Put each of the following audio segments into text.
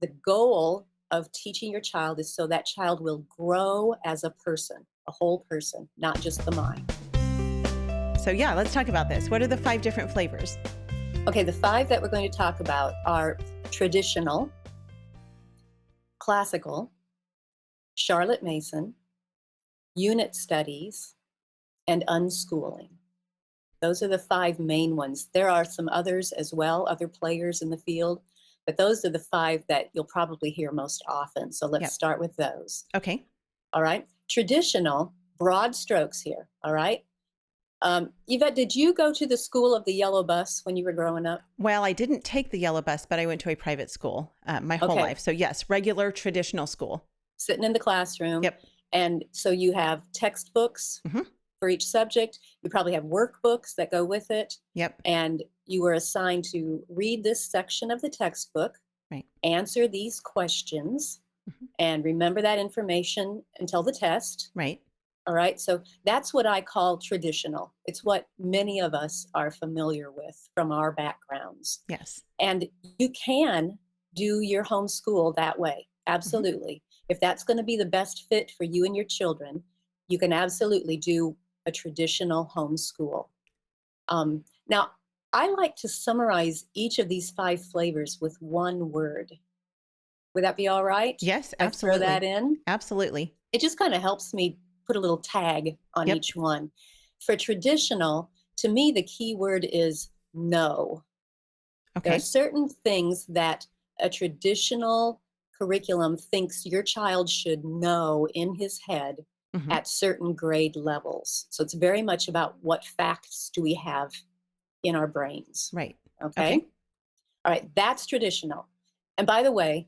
the goal of teaching your child is so that child will grow as a person, a whole person, not just the mind. So yeah, let's talk about this. What are the 5 different flavors? Okay, the 5 that we're going to talk about are traditional, classical, Charlotte Mason, unit studies, and unschooling. Those are the 5 main ones. There are some others as well, other players in the field, but those are the 5 that you'll probably hear most often. So let's Yep. start with those. Okay. All right. Traditional, broad strokes here. All right. Yvette, did you go to the school of the yellow bus when you were growing up? Well, I didn't take the yellow bus, but I went to a private school my whole life. So yes, regular traditional school. Sitting in the classroom. Yep. And so you have textbooks for each subject. You probably have workbooks that go with it. Yep. And you were assigned to read this section of the textbook, right, answer these questions, and remember that information until the test. Right. All right. So that's what I call traditional. It's what many of us are familiar with from our backgrounds. Yes. And you can do your homeschool that way. Absolutely. If that's going to be the best fit for you and your children, you can absolutely do a traditional homeschool. Now, I like to summarize each of these 5 flavors with one word. Would that be all right? Yes, absolutely. Throw that in? Absolutely. It just kind of helps me put a little tag on each one. For traditional, to me, the key word is no. Okay. There are certain things that a traditional curriculum thinks your child should know in his head at certain grade levels. So it's very much about what facts do we have in our brains. Right. Okay. All right. That's traditional. And by the way,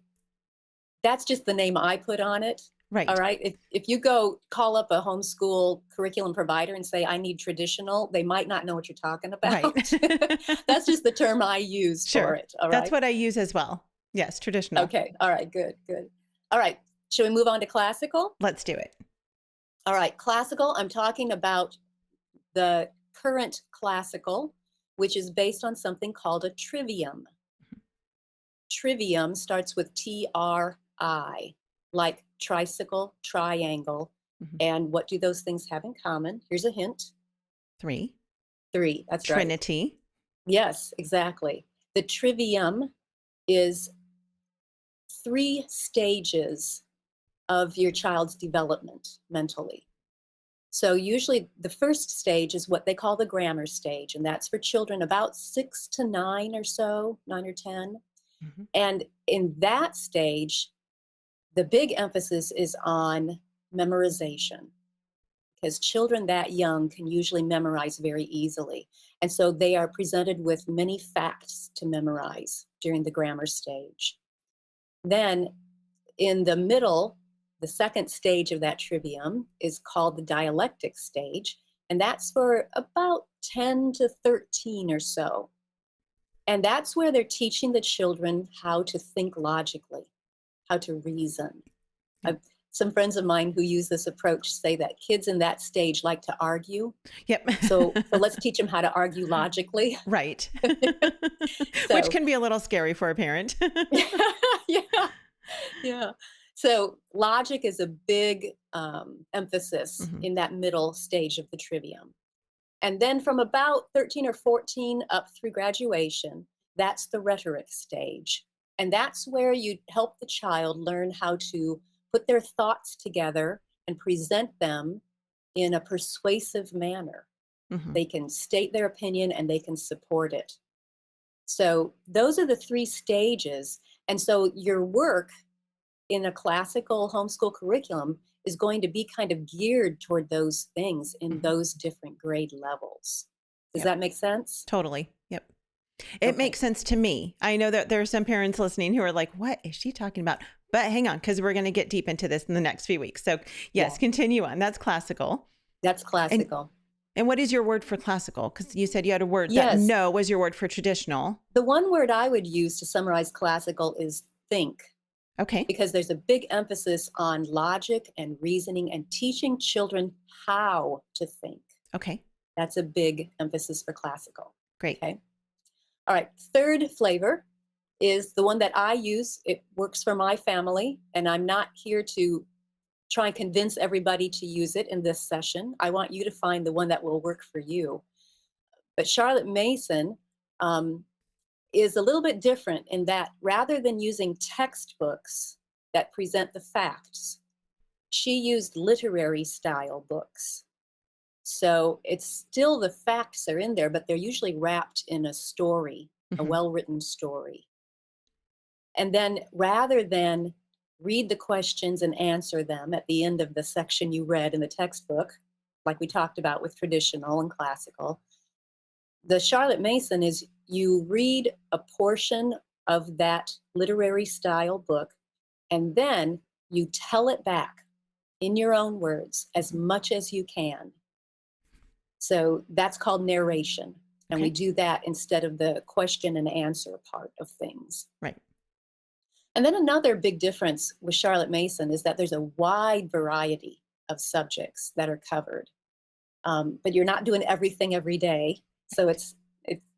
that's just the name I put on it. Right. All right. If you go call up a homeschool curriculum provider and say, I need traditional, they might not know what you're talking about. Right. That's just the term I use for it. All right. That's what I use as well. Yes. Traditional. Okay. All right. Good. Good. All right. Should we move on to classical? Let's do it. All right. Classical. I'm talking about the current classical, which is based on something called a trivium. Trivium starts with T-R-I, like tricycle, triangle. And what do those things have in common? Here's a hint. 3. 3, that's right. Trinity. Yes, exactly. The trivium is 3 stages of your child's development mentally. So usually the first stage is what they call the grammar stage, and that's for children about 6 to 9 or so, 9 or 10. And in that stage, the big emphasis is on memorization, because children that young can usually memorize very easily. And so they are presented with many facts to memorize during the grammar stage. Then in the middle, the second stage of that trivium is called the dialectic stage, and that's for about 10 to 13 or so. And that's where they're teaching the children how to think logically, how to reason. Some friends of mine who use this approach say that kids in that stage like to argue. Yep. So let's teach them how to argue logically. Right. Which can be a little scary for a parent. Yeah. So logic is a big emphasis in that middle stage of the trivium. And then from about 13 or 14 up through graduation, that's the rhetoric stage. And that's where you help the child learn how to put their thoughts together and present them in a persuasive manner. They can state their opinion and they can support it. So those are the 3 stages. And so your work in a classical homeschool curriculum is going to be kind of geared toward those things in those different grade levels. Does that make sense? Totally. Yep. It makes sense to me. I know that there are some parents listening who are like, what is she talking about? But hang on, because we're going to get deep into this in the next few weeks. So yes, continue on. That's classical. That's classical. And what is your word for classical? Because you said you had a word that no was your word for traditional. The one word I would use to summarize classical is think. Okay. Because there's a big emphasis on logic and reasoning and teaching children how to think. Okay. That's a big emphasis for classical. Great. Okay. All right. Third flavor is the one that I use. It works for my family, and I'm not here to try and convince everybody to use it in this session. I want you to find the one that will work for you. But Charlotte Mason is a little bit different in that rather than using textbooks that present the facts, she used literary style books. So it's still the facts are in there, but they're usually wrapped in a story, a well-written story. And then rather than read the questions and answer them at the end of the section you read in the textbook, like we talked about with traditional and classical, the Charlotte Mason is you read a portion of that literary style book, and then you tell it back in your own words as much as you can. So that's called narration. And we do that instead of the question and answer part of things. Right. And then another big difference with Charlotte Mason is that there's a wide variety of subjects that are covered. But you're not doing everything every day. So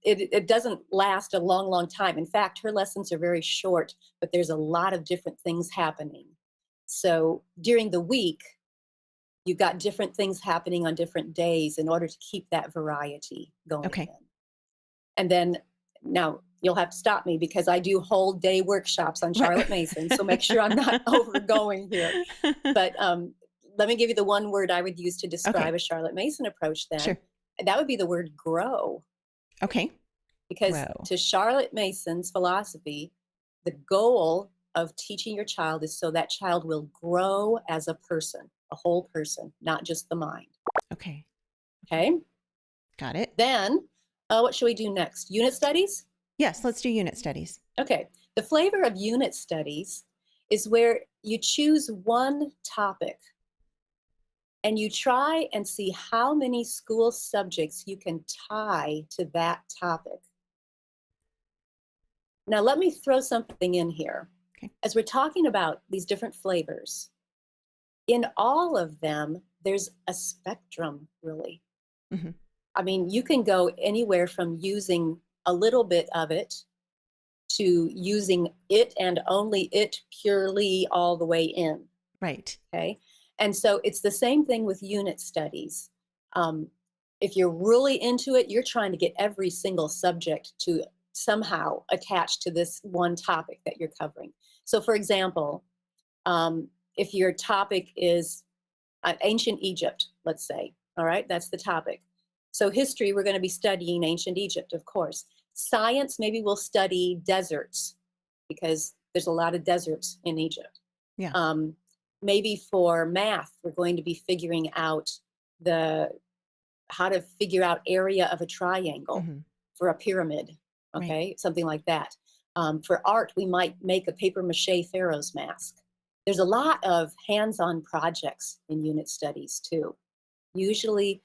it doesn't last a long, long time. In fact, her lessons are very short, but there's a lot of different things happening. So during the week, you've got different things happening on different days in order to keep that variety going. Okay. And then now you'll have to stop me because I do whole day workshops on Charlotte Mason. So make sure I'm not overgoing here. But let me give you the one word I would use to describe a Charlotte Mason approach then. Sure. That would be the word grow. Okay. Because to Charlotte Mason's philosophy, the goal of teaching your child is so that child will grow as a person, a whole person, not just the mind. Okay. Okay. Got it. Then what should we do next? Unit studies? Yes, let's do unit studies. Okay. The flavor of unit studies is where you choose one topic and you try and see how many school subjects you can tie to that topic. Now, let me throw something in here. Okay. As we're talking about these different flavors, in all of them, there's a spectrum, really. I mean, you can go anywhere from using a little bit of it to using it and only it purely all the way in. Right. Okay. And so it's the same thing with unit studies. If you're really into it, you're trying to get every single subject to somehow attach to this one topic that you're covering. So for example, if your topic is ancient Egypt, let's say, all right, that's the topic. So history, we're going to be studying ancient Egypt, of course. Science, maybe we'll study deserts because there's a lot of deserts in Egypt. Yeah. Maybe for math, we're going to be figuring out how to figure out area of a triangle for a pyramid, okay, something like that. For art, we might make a paper mache pharaoh's mask. There's a lot of hands-on projects in unit studies too. Usually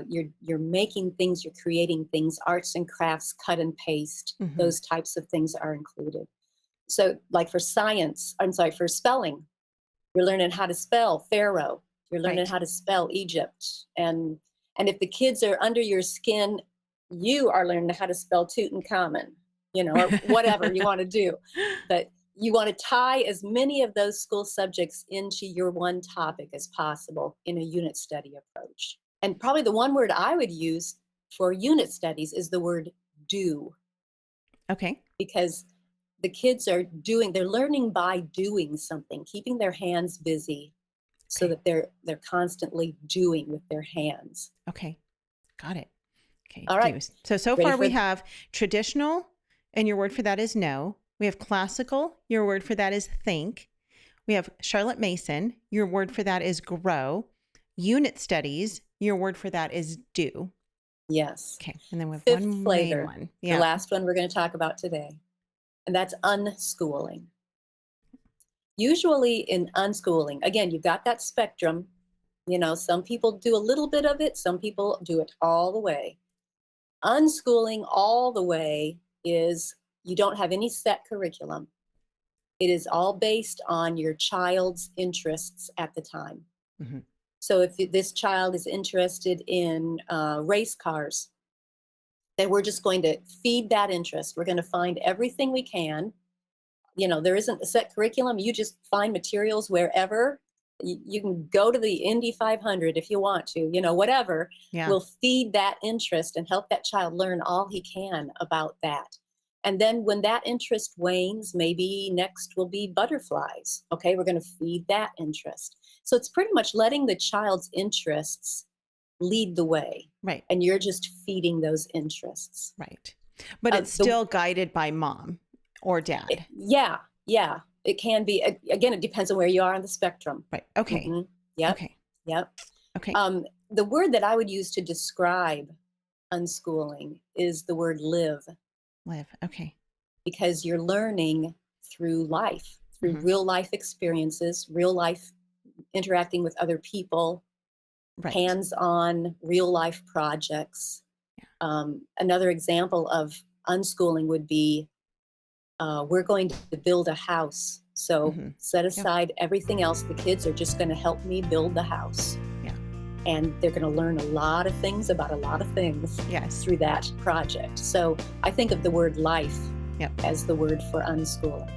you're making things, you're creating things, arts and crafts, cut and paste, those types of things are included. So like for for spelling, you're learning how to spell Pharaoh. You're learning how to spell Egypt. And if the kids are under your skin, you are learning how to spell Tutankhamun, or whatever you want to do. But you want to tie as many of those school subjects into your one topic as possible in a unit study approach. And probably the one word I would use for unit studies is the word do. Okay. Because the kids they're learning by doing something, keeping their hands busy so that they're constantly doing with their hands. Okay. Got it. Okay. All right. So far we have traditional, and your word for that is no. We have classical, your word for that is think. We have Charlotte Mason, your word for that is grow. Unit studies, your word for that is do. Yes. Okay. And then we have Fifth one flavor, main one. Yeah. the last one we're going to talk about today. And that's unschooling. Usually in unschooling, again, you've got that spectrum. Some people do a little bit of it. Some people do it all the way. Unschooling all the way is you don't have any set curriculum. It is all based on your child's interests at the time. So if this child is interested in race cars, that we're just going to feed that interest. We're going to find everything we can. There isn't a set curriculum. You just find materials wherever. You can go to the Indy 500 if you want to, whatever. Yeah. Will feed that interest and help that child learn all he can about that. And then when that interest wanes, maybe next will be butterflies. Okay, we're going to feed that interest. So it's pretty much letting the child's interests lead the way. Right. And you're just feeding those interests. Right. But it's still guided by mom or dad. Yeah. It can be. Again, it depends on where you are on the spectrum. Right. Okay. Mm-hmm. Yep. Okay. Yep. Okay. The word that I would use to describe unschooling is the word live. Live. Okay. Because you're learning through life, through real life experiences, real life interacting with other people, Right. hands-on real life projects. Yeah. Another example of unschooling would be, we're going to build a house. So set aside everything else. The kids are just going to help me build the house. Yeah. And they're going to learn a lot of things about a lot of things through that project. So I think of the word life as the word for unschooling.